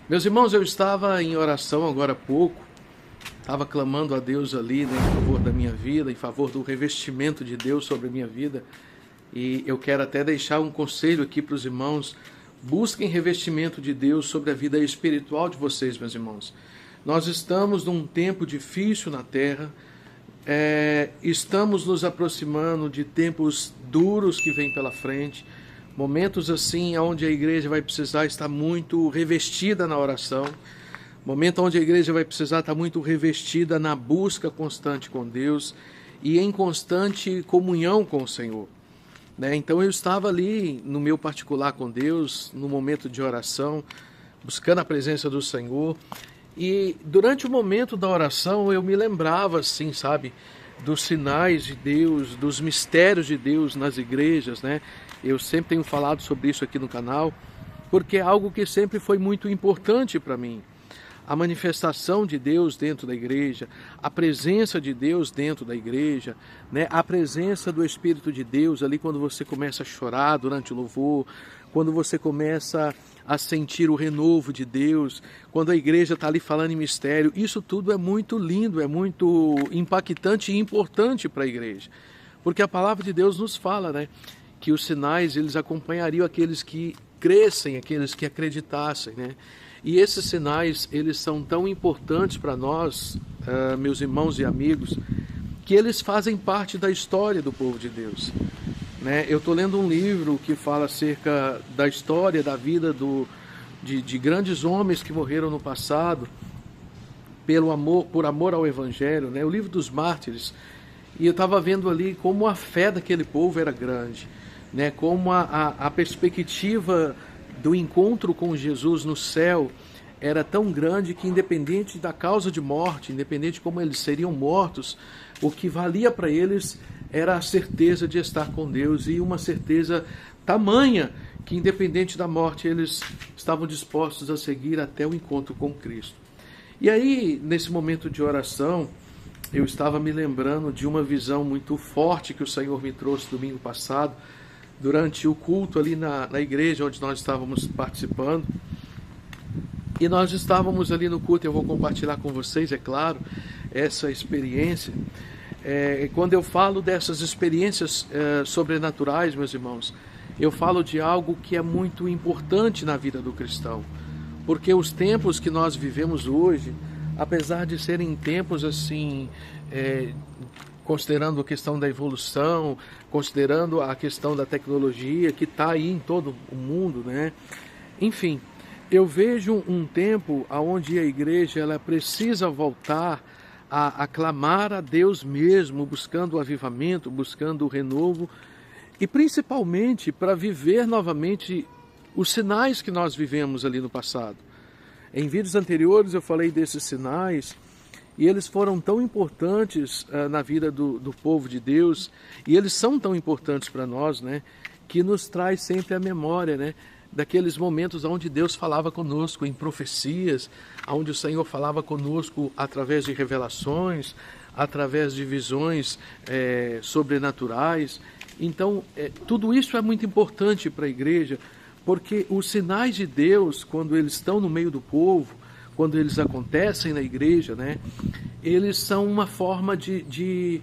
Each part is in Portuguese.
Meus irmãos, eu estava em oração agora há pouco, estava clamando a Deus ali, né, em favor da minha vida, em favor do revestimento de Deus sobre a minha vida. E eu quero até deixar um conselho aqui para os irmãos: busquem revestimento de Deus sobre a vida espiritual de vocês, meus irmãos. Nós estamos num tempo difícil na terra, estamos nos aproximando de tempos duros que vêm pela frente, momentos assim onde a igreja vai precisar estar muito revestida na oração, momento onde a igreja vai precisar estar muito revestida na busca constante com Deus e em constante comunhão com o Senhor. Então eu estava ali no meu particular com Deus, no momento de oração, buscando a presença do Senhor. E durante o momento da oração eu me lembrava, assim, sabe, dos sinais de Deus, dos mistérios de Deus nas igrejas, né? Eu sempre tenho falado sobre isso aqui no canal, porque é algo que sempre foi muito importante para mim. A manifestação de Deus dentro da igreja, a presença de Deus dentro da igreja, né? A presença do Espírito de Deus ali quando você começa a chorar durante o louvor, quando você começa a sentir o renovo de Deus, quando a igreja está ali falando em mistério. Isso tudo é muito lindo, é muito impactante e importante para a igreja, porque a palavra de Deus nos fala, né, que os sinais eles acompanhariam aqueles que crescem, aqueles que acreditassem, né? E esses sinais, eles são tão importantes para nós, meus irmãos e amigos, que eles fazem parte da história do povo de Deus, né? Eu estou lendo um livro que fala acerca da história, da vida de grandes homens que morreram no passado por amor ao Evangelho, né? O livro dos Mártires. E eu estava vendo ali como a fé daquele povo era grande, né? Como a perspectiva do encontro com Jesus no céu era tão grande que, independente da causa de morte, independente de como eles seriam mortos, o que valia para eles era a certeza de estar com Deus, e uma certeza tamanha que, independente da morte, eles estavam dispostos a seguir até o encontro com Cristo. E aí, nesse momento de oração, eu estava me lembrando de uma visão muito forte que o Senhor me trouxe domingo passado, durante o culto ali na igreja onde nós estávamos participando. E nós estávamos ali no culto, eu vou compartilhar com vocês, é claro, essa experiência. Quando eu falo dessas experiências sobrenaturais, meus irmãos, eu falo de algo que é muito importante na vida do cristão, porque os tempos que nós vivemos hoje, apesar de serem tempos assim, considerando a questão da evolução, considerando a questão da tecnologia que está aí em todo o mundo, né? Enfim, eu vejo um tempo onde a igreja ela precisa voltar a clamar a Deus mesmo, buscando o avivamento, buscando o renovo, e principalmente para viver novamente os sinais que nós vivemos ali no passado. Em vídeos anteriores eu falei desses sinais, e eles foram tão importantes na vida do povo de Deus, e eles são tão importantes para nós, né, que nos traz sempre a memória, né, daqueles momentos onde Deus falava conosco em profecias, onde o Senhor falava conosco através de revelações, através de visões sobrenaturais. Então, tudo isso é muito importante para a igreja, porque os sinais de Deus, quando eles estão no meio do povo, quando eles acontecem na igreja, né, eles são uma forma de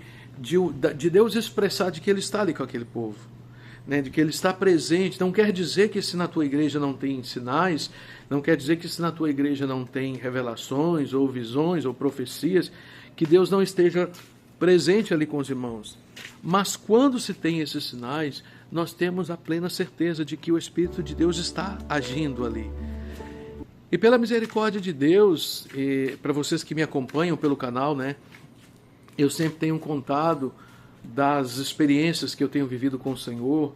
Deus expressar de que Ele está ali com aquele povo, né, de que Ele está presente. Não quer dizer que se na tua igreja não tem sinais, não quer dizer que se na tua igreja não tem revelações, ou visões, ou profecias, que Deus não esteja presente ali com os irmãos. Mas quando se tem esses sinais, nós temos a plena certeza de que o Espírito de Deus está agindo ali. E pela misericórdia de Deus, para vocês que me acompanham pelo canal, né, eu sempre tenho contado das experiências que eu tenho vivido com o Senhor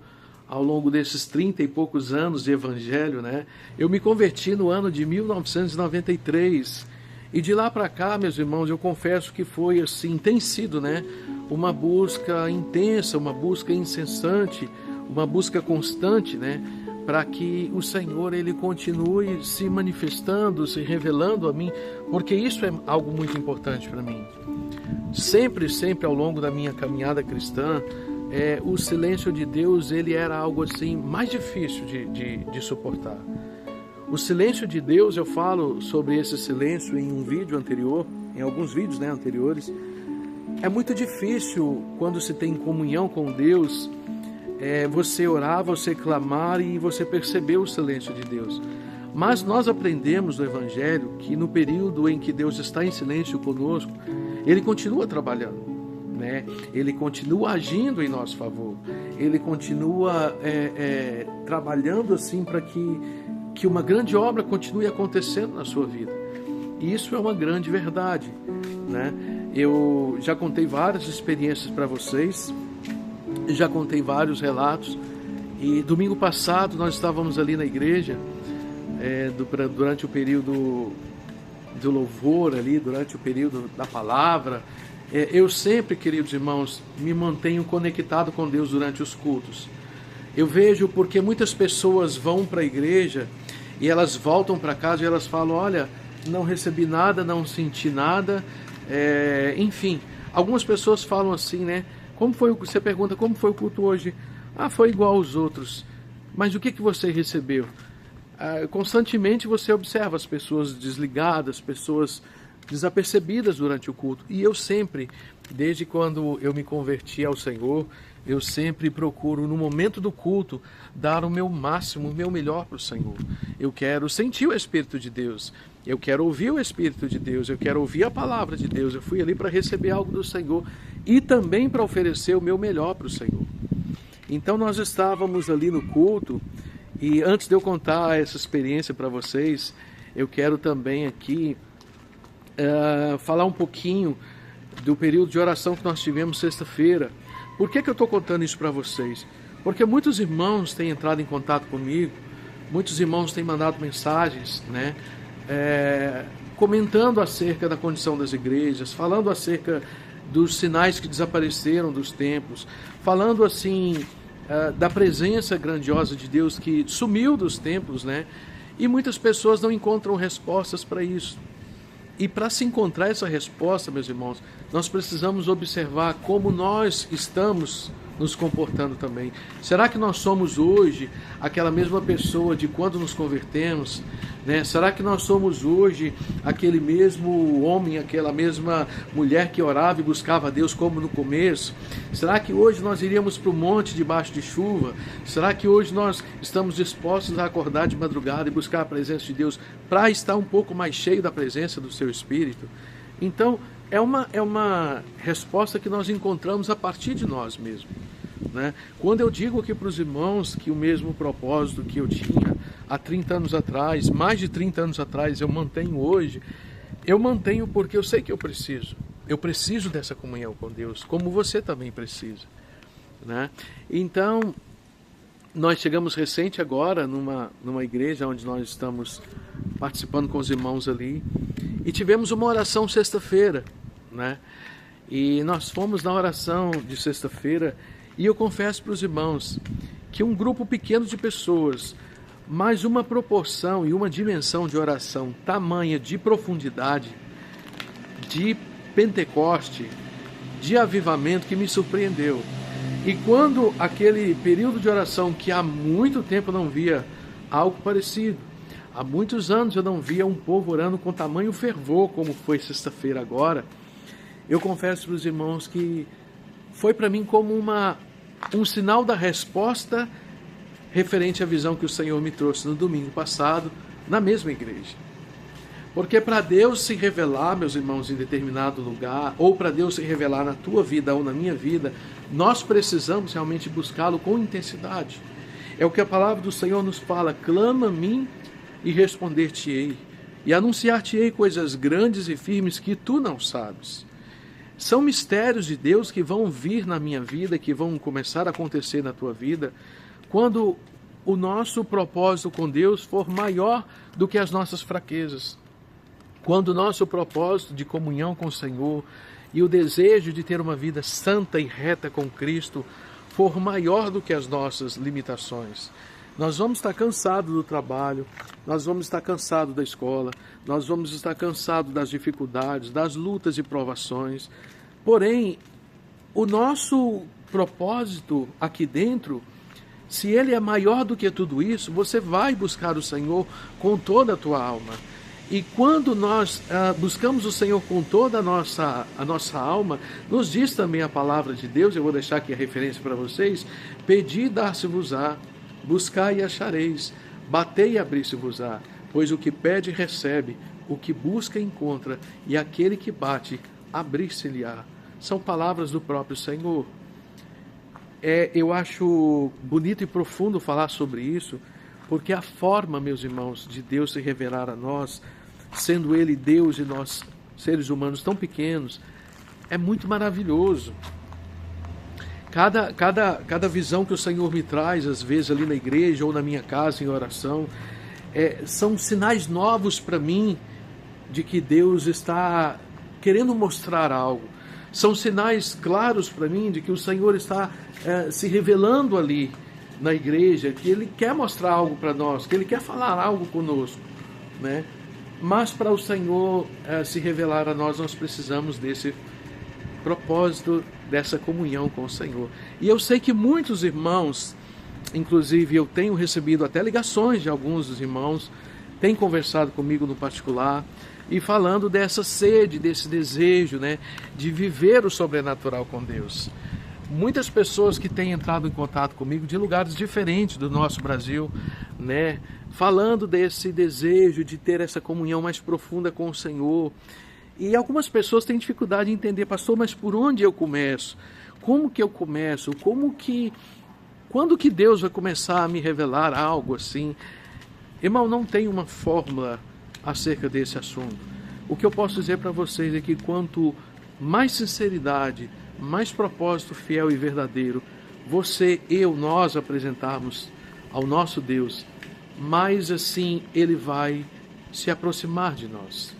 ao longo desses 30 e poucos anos de evangelho, né? Eu me converti no ano de 1993, e de lá para cá, meus irmãos, eu confesso que foi assim, tem sido, né, uma busca intensa, uma busca incessante, uma busca constante, né, para que o Senhor ele continue se manifestando, se revelando a mim, porque isso é algo muito importante para mim. Sempre ao longo da minha caminhada cristã, o silêncio de Deus ele era algo assim mais difícil de suportar. O silêncio de Deus, eu falo sobre esse silêncio em um vídeo anterior, em alguns vídeos, anteriores. É muito difícil quando se tem comunhão com Deus, você orar, você clamar e você perceber o silêncio de Deus. Mas nós aprendemos no Evangelho que no período em que Deus está em silêncio conosco, Ele continua trabalhando, Ele continua agindo em nosso favor, Ele continua trabalhando assim para que uma grande obra continue acontecendo na sua vida. E isso é uma grande verdade, Eu já contei várias experiências para vocês, já contei vários relatos, e domingo passado nós estávamos ali na igreja, durante o período do louvor ali, durante o período da palavra. Eu sempre, queridos irmãos, me mantenho conectado com Deus durante os cultos. Eu vejo porque muitas pessoas vão para a igreja e elas voltam para casa e elas falam: olha, não recebi nada, não senti nada, enfim. Algumas pessoas falam assim, você pergunta, como foi o culto hoje? Foi igual aos outros. Mas o que você recebeu? Constantemente você observa as pessoas desligadas, pessoas desapercebidas durante o culto. E eu sempre, desde quando eu me converti ao Senhor, eu sempre procuro, no momento do culto, dar o meu máximo, o meu melhor para o Senhor. Eu quero sentir o Espírito de Deus, eu quero ouvir o Espírito de Deus, eu quero ouvir a palavra de Deus. Eu fui ali para receber algo do Senhor e também para oferecer o meu melhor para o Senhor. Então nós estávamos ali no culto, e antes de eu contar essa experiência para vocês, eu quero também aqui falar um pouquinho do período de oração que nós tivemos sexta-feira. Por que eu estou contando isso para vocês? Porque muitos irmãos têm entrado em contato comigo, muitos irmãos têm mandado mensagens, comentando acerca da condição das igrejas, falando acerca dos sinais que desapareceram dos templos, falando assim da presença grandiosa de Deus que sumiu dos templos, e muitas pessoas não encontram respostas para isso. E para se encontrar essa resposta, meus irmãos, nós precisamos observar como nós estamos nos comportando também. Será que nós somos hoje aquela mesma pessoa de quando nos convertemos? Será que nós somos hoje aquele mesmo homem, aquela mesma mulher que orava e buscava a Deus como no começo? Será que hoje nós iríamos para o monte debaixo de chuva? Será que hoje nós estamos dispostos a acordar de madrugada e buscar a presença de Deus para estar um pouco mais cheio da presença do seu Espírito? Então, é uma resposta que nós encontramos a partir de nós mesmos. Quando eu digo aqui para os irmãos que o mesmo propósito que eu tinha há 30 anos atrás, mais de 30 anos atrás, eu mantenho hoje, eu mantenho porque eu sei que eu preciso dessa comunhão com Deus, como você também precisa. Então, nós chegamos recente agora numa igreja onde nós estamos participando com os irmãos ali, e tivemos uma oração sexta-feira, e nós fomos na oração de sexta-feira. E eu confesso para os irmãos que um grupo pequeno de pessoas, mas uma proporção e uma dimensão de oração tamanha, de profundidade, de Pentecoste, de avivamento, que me surpreendeu. E quando aquele período de oração que há muito tempo eu não via algo parecido, há muitos anos eu não via um povo orando com tamanho fervor como foi sexta-feira agora, eu confesso para os irmãos que foi para mim como um sinal da resposta referente à visão que o Senhor me trouxe no domingo passado, na mesma igreja. Porque para Deus se revelar, meus irmãos, em determinado lugar, ou para Deus se revelar na tua vida ou na minha vida, nós precisamos realmente buscá-lo com intensidade. É o que a palavra do Senhor nos fala: clama a mim e responder-te-ei, e anunciar-te-ei coisas grandes e firmes que tu não sabes. São mistérios de Deus que vão vir na minha vida, que vão começar a acontecer na tua vida, quando o nosso propósito com Deus for maior do que as nossas fraquezas. Quando o nosso propósito de comunhão com o Senhor e o desejo de ter uma vida santa e reta com Cristo for maior do que as nossas limitações. Nós vamos estar cansados do trabalho, nós vamos estar cansados da escola, nós vamos estar cansados das dificuldades, das lutas e provações. Porém, o nosso propósito aqui dentro Se Ele é maior do que tudo isso, você vai buscar o Senhor com toda a tua alma. E quando nós buscamos o Senhor com toda a nossa alma, nos diz também a palavra de Deus, eu vou deixar aqui a referência para vocês: pedi e dar-se-vos-á, buscai e achareis, batei e abrir-se-vos-á, pois o que pede recebe, o que busca encontra, e aquele que bate, abrir-se-lhe-á. São palavras do próprio Senhor. Eu acho bonito e profundo falar sobre isso, porque a forma, meus irmãos, de Deus se revelar a nós, sendo Ele Deus e nós, seres humanos tão pequenos, é muito maravilhoso. Cada visão que o Senhor me traz, às vezes ali na igreja ou na minha casa em oração, são sinais novos para mim de que Deus está querendo mostrar algo. São sinais claros para mim de que o Senhor está se revelando ali na igreja, que Ele quer mostrar algo para nós, que Ele quer falar algo conosco, né? Mas para o Senhor se revelar a nós, nós precisamos desse propósito, dessa comunhão com o Senhor. E eu sei que muitos irmãos, inclusive eu tenho recebido até ligações de alguns dos irmãos, têm conversado comigo no particular, e falando dessa sede, desse desejo, né, de viver o sobrenatural com Deus. Muitas pessoas que têm entrado em contato comigo de lugares diferentes do nosso Brasil, né, falando desse desejo de ter essa comunhão mais profunda com o Senhor. E algumas pessoas têm dificuldade em entender: pastor, mas por onde eu começo? Como que eu começo? Quando que Deus vai começar a me revelar algo assim? Irmão, não tem uma fórmula acerca desse assunto. O que eu posso dizer para vocês é que quanto mais sinceridade, mais propósito fiel e verdadeiro nós apresentarmos ao nosso Deus, mais assim Ele vai se aproximar de nós.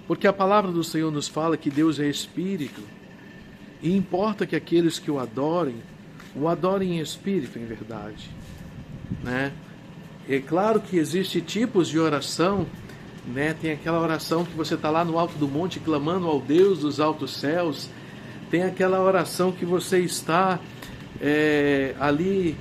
Porque a palavra do Senhor nos fala que Deus é Espírito, e importa que aqueles que o adorem em espírito, em verdade, né? É claro que existem tipos de oração, né? Tem aquela oração que você está lá no alto do monte clamando ao Deus dos altos céus. Tem aquela oração que você está ali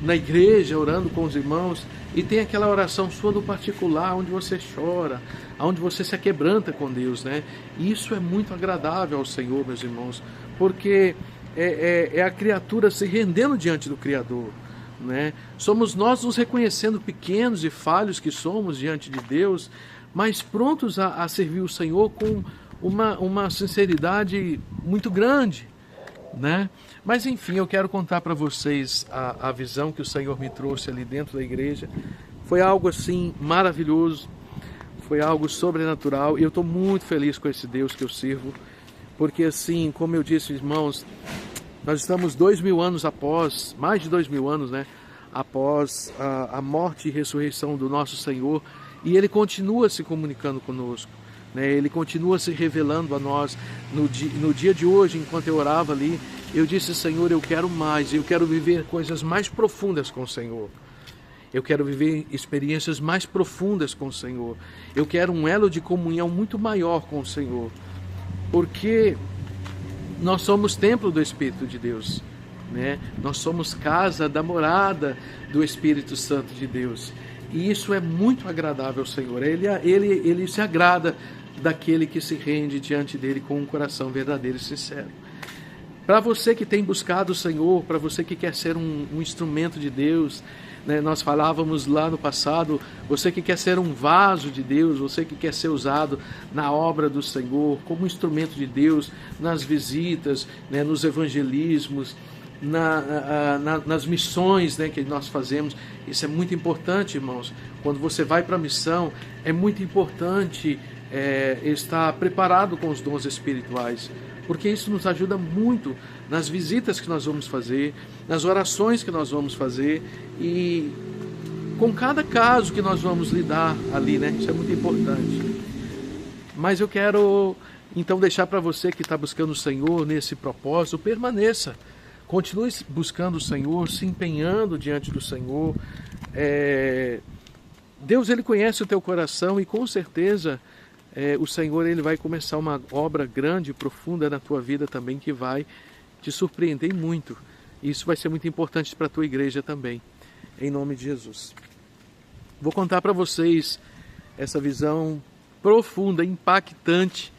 na igreja orando com os irmãos. E tem aquela oração sua no particular, onde você chora, onde você se aquebranta com Deus, né? E isso é muito agradável ao Senhor, meus irmãos, porque é a criatura se rendendo diante do Criador, né? Somos nós nos reconhecendo pequenos e falhos que somos diante de Deus, mas prontos a servir o Senhor com uma sinceridade muito grande, né? Mas enfim, eu quero contar para vocês a visão que o Senhor me trouxe ali dentro da igreja. Foi algo assim maravilhoso, foi algo sobrenatural, e eu estou muito feliz com esse Deus que eu sirvo, porque assim, como eu disse, irmãos, nós estamos 2000 anos após, mais de 2000 anos, né, após a morte e ressurreição do nosso Senhor, e Ele continua se comunicando conosco, né? Ele continua se revelando a nós. No dia de hoje, enquanto eu orava ali, eu disse: Senhor, eu quero mais, eu quero viver coisas mais profundas com o Senhor. Eu quero viver experiências mais profundas com o Senhor. Eu quero um elo de comunhão muito maior com o Senhor, porque nós somos templo do Espírito de Deus, né? Nós somos casa da morada do Espírito Santo de Deus. E isso é muito agradável ao Senhor. Ele se agrada daquele que se rende diante dele com um coração verdadeiro e sincero. Para você que tem buscado o Senhor, para você que quer ser um instrumento de Deus, né? Nós falávamos lá no passado, você que quer ser um vaso de Deus, você que quer ser usado na obra do Senhor, como instrumento de Deus, nas visitas, né? Nos evangelismos, nas missões, né, que nós fazemos. Isso é muito importante, irmãos. Quando você vai para a missão, é muito importante estar preparado com os dons espirituais, porque isso nos ajuda muito nas visitas que nós vamos fazer, nas orações que nós vamos fazer e com cada caso que nós vamos lidar ali, né? Isso é muito importante. Mas eu quero então deixar para você que está buscando o Senhor nesse propósito: permaneça. Continue buscando o Senhor, se empenhando diante do Senhor. Deus, Ele conhece o teu coração e com certeza o Senhor, Ele vai começar uma obra grande e profunda na tua vida também, que vai te surpreender muito. Isso vai ser muito importante para a tua igreja também, em nome de Jesus. Vou contar para vocês essa visão profunda, impactante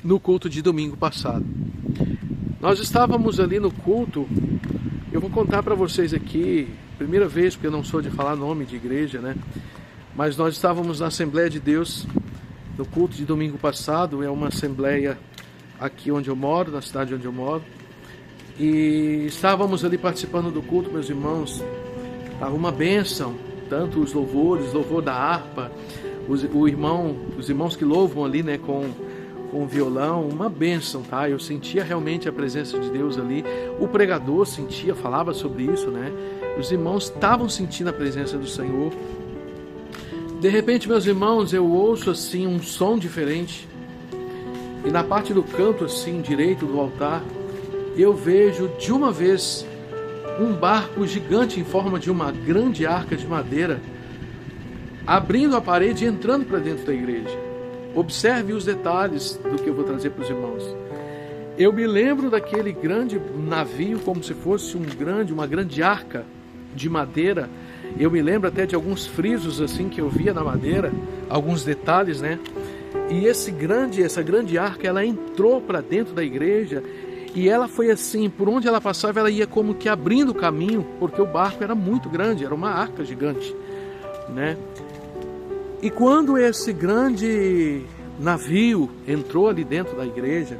no culto de domingo passado. Nós estávamos ali no culto, eu vou contar para vocês aqui, primeira vez, porque eu não sou de falar nome de igreja, né? Mas nós estávamos na Assembleia de Deus, no culto de domingo passado, é uma assembleia aqui onde eu moro, na cidade onde eu moro, e estávamos ali participando do culto, meus irmãos, estava uma bênção, tanto os louvores, louvor da harpa, os irmãos que louvam ali, né, com o violão, uma bênção, tá? Eu sentia realmente a presença de Deus ali, o pregador sentia, falava sobre isso, né? Os irmãos estavam sentindo a presença do Senhor. De repente, meus irmãos, eu ouço assim um som diferente, e na parte do canto assim, direito do altar, eu vejo de uma vez um barco gigante em forma de uma grande arca de madeira, abrindo a parede e entrando para dentro da igreja. Observe os detalhes do que eu vou trazer para os irmãos. Eu me lembro daquele grande navio, como se fosse uma grande arca de madeira. Eu me lembro até de alguns frisos assim que eu via na madeira, alguns detalhes, né? E essa grande arca, ela entrou para dentro da igreja, e ela foi assim, por onde ela passava, ela ia como que abrindo o caminho, porque o barco era muito grande, era uma arca gigante, né? E quando esse grande navio entrou ali dentro da igreja,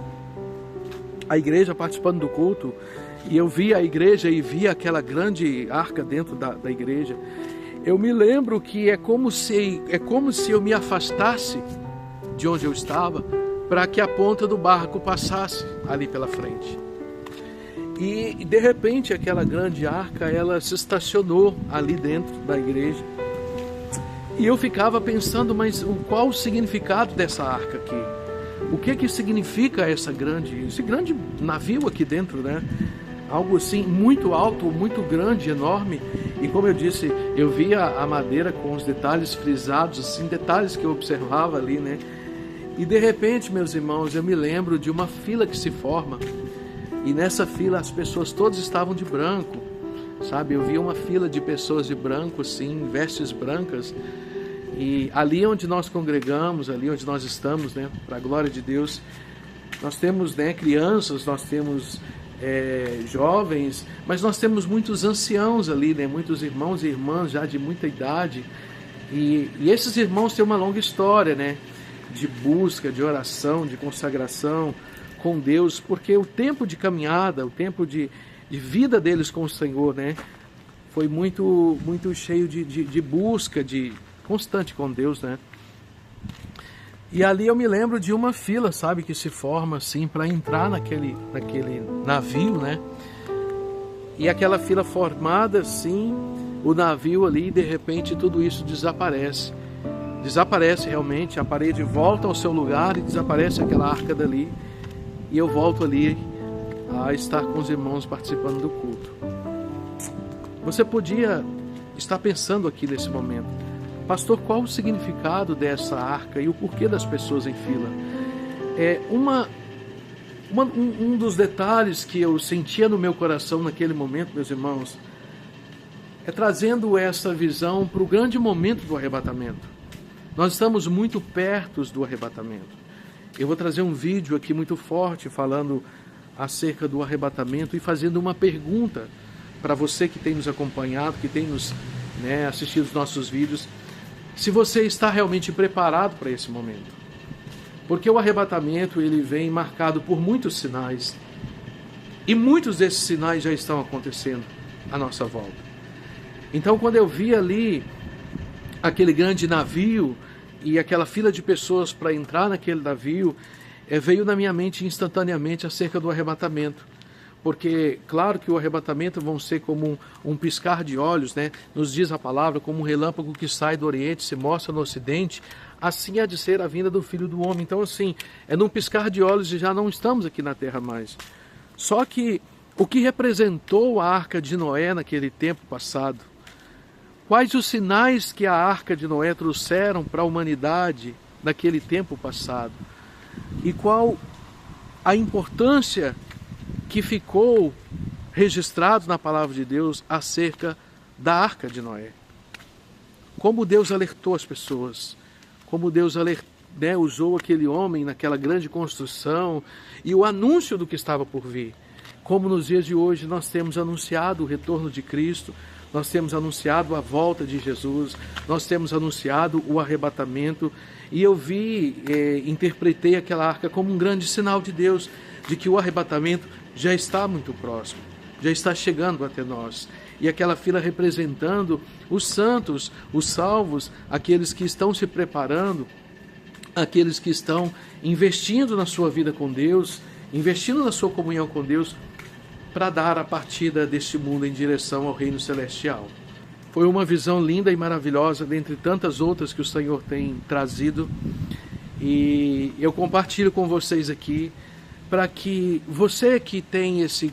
a igreja participando do culto, e eu via a igreja e via aquela grande arca dentro da igreja, eu me lembro que é como se eu me afastasse de onde eu estava, para que a ponta do barco passasse ali pela frente. E de repente aquela grande arca, ela se estacionou ali dentro da igreja. E eu ficava pensando, mas qual o significado dessa arca aqui? O que significa esse grande navio aqui dentro, né? Algo assim muito alto, muito grande, enorme. E como eu disse, eu via a madeira com os detalhes frisados, assim, detalhes que eu observava ali, né? E de repente, meus irmãos, eu me lembro de uma fila que se forma. E nessa fila as pessoas todas estavam de branco, sabe? Eu via uma fila de pessoas de branco, assim, vestes brancas. E ali onde nós congregamos, ali onde nós estamos, né? Para a glória de Deus, nós temos, né, crianças, nós temos jovens, mas nós temos muitos anciãos ali, né? Muitos irmãos e irmãs já de muita idade. E esses irmãos têm uma longa história, né? De busca, de oração, de consagração com Deus, porque o tempo de caminhada, o tempo de vida deles com o Senhor, né, foi muito cheio de busca, de constante com Deus, né. E ali eu me lembro de uma fila, sabe, que se forma assim para entrar naquele navio, né, e aquela fila formada assim, o navio ali, de repente tudo isso desaparece realmente, a parede volta ao seu lugar e desaparece aquela arca dali, e eu volto ali a estar com os irmãos participando do culto. Você podia estar pensando aqui nesse momento, pastor, qual o significado dessa arca e o porquê das pessoas em fila? Um dos detalhes que eu sentia no meu coração naquele momento, meus irmãos, é trazendo essa visão para o grande momento do arrebatamento. Nós estamos muito perto do arrebatamento. Eu vou trazer um vídeo aqui muito forte falando acerca do arrebatamento e fazendo uma pergunta para você que tem nos acompanhado, que tem nos assistido os nossos vídeos, se você está realmente preparado para esse momento. Porque o arrebatamento, ele vem marcado por muitos sinais, e muitos desses sinais já estão acontecendo à nossa volta. Então, quando eu vi ali aquele grande navio e aquela fila de pessoas para entrar naquele navio, veio na minha mente instantaneamente acerca do arrebatamento. Porque, claro que o arrebatamento vão ser como um piscar de olhos, né? Nos diz a palavra, como um relâmpago que sai do Oriente, se mostra no Ocidente, assim há de ser a vinda do Filho do Homem. Então, assim, é num piscar de olhos e já não estamos aqui na Terra mais. Só que o que representou a Arca de Noé naquele tempo passado? Quais os sinais que a Arca de Noé trouxeram para a humanidade naquele tempo passado? E qual a importância que ficou registrados na palavra de Deus acerca da Arca de Noé. Como Deus alertou as pessoas, como Deus usou aquele homem naquela grande construção e o anúncio do que estava por vir. Como nos dias de hoje nós temos anunciado o retorno de Cristo, nós temos anunciado a volta de Jesus, nós temos anunciado o arrebatamento, e eu interpretei aquela arca como um grande sinal de Deus, de que o arrebatamento já está muito próximo, já está chegando até nós. E aquela fila representando os santos, os salvos, aqueles que estão se preparando, aqueles que estão investindo na sua vida com Deus, investindo na sua comunhão com Deus, para dar a partida deste mundo em direção ao reino celestial. Foi uma visão linda e maravilhosa, dentre tantas outras que o Senhor tem trazido, e eu compartilho com vocês aqui, para que você que tem esse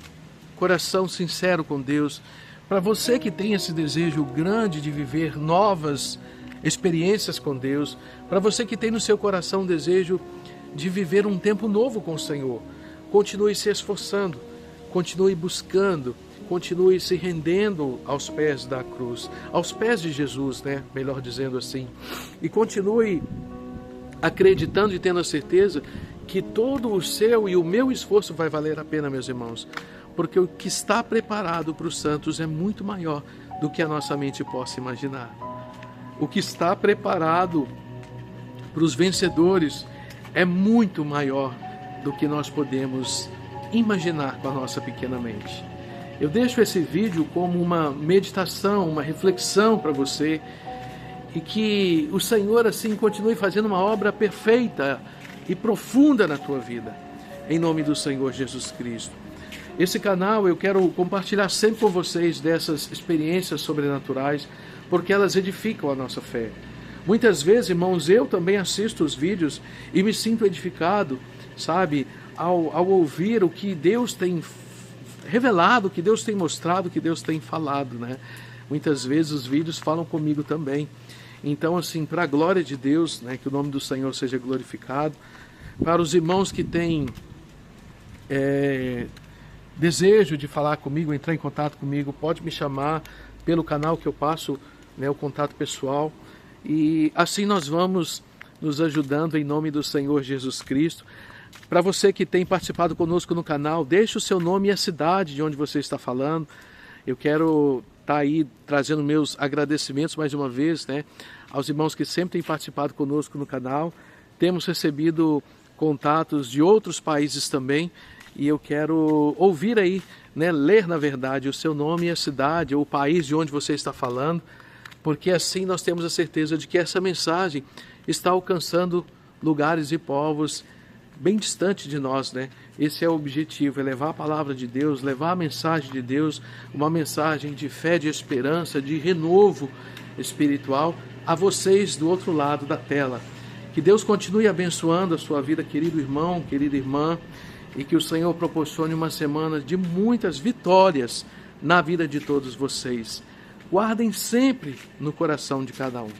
coração sincero com Deus, para você que tem esse desejo grande de viver novas experiências com Deus, para você que tem no seu coração o desejo de viver um tempo novo com o Senhor, continue se esforçando, continue buscando, continue se rendendo aos pés da cruz, aos pés de Jesus, melhor dizendo assim, e continue acreditando e tendo a certeza que todo o seu e o meu esforço vai valer a pena, meus irmãos, porque o que está preparado para os santos é muito maior do que a nossa mente possa imaginar. O que está preparado para os vencedores é muito maior do que nós podemos imaginar com a nossa pequena mente. Eu deixo esse vídeo como uma meditação, uma reflexão para você, e que o Senhor assim continue fazendo uma obra perfeita e profunda na tua vida, em nome do Senhor Jesus Cristo. Esse canal eu quero compartilhar sempre com vocês dessas experiências sobrenaturais, porque elas edificam a nossa fé. Muitas vezes, irmãos, eu também assisto os vídeos e me sinto edificado, sabe, ao ouvir o que Deus tem revelado, o que Deus tem mostrado, o que Deus tem falado, Muitas vezes os vídeos falam comigo também. Então, assim, para a glória de Deus, que o nome do Senhor seja glorificado. Para os irmãos que têm desejo de falar comigo, entrar em contato comigo, pode me chamar pelo canal que eu passo, o contato pessoal. E assim nós vamos nos ajudando em nome do Senhor Jesus Cristo. Para você que tem participado conosco no canal, deixe o seu nome e a cidade de onde você está falando. Eu quero estar aí trazendo meus agradecimentos mais uma vez, aos irmãos que sempre têm participado conosco no canal. Temos recebido contatos de outros países também, e eu quero ouvir aí, ler na verdade o seu nome e a cidade, ou o país de onde você está falando, porque assim nós temos a certeza de que essa mensagem está alcançando lugares e povos bem distante de nós, Esse é o objetivo, é levar a palavra de Deus, levar a mensagem de Deus, uma mensagem de fé, de esperança, de renovo espiritual a vocês do outro lado da tela. Que Deus continue abençoando a sua vida, querido irmão, querida irmã, e que o Senhor proporcione uma semana de muitas vitórias na vida de todos vocês. Guardem sempre no coração de cada um: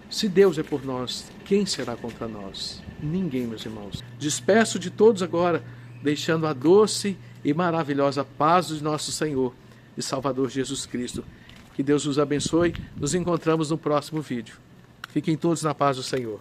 se Deus é por nós, quem será contra nós? Ninguém, meus irmãos. Despeço de todos agora, deixando a doce e maravilhosa paz de nosso Senhor e Salvador Jesus Cristo. Que Deus os abençoe. Nos encontramos no próximo vídeo. Fiquem todos na paz do Senhor.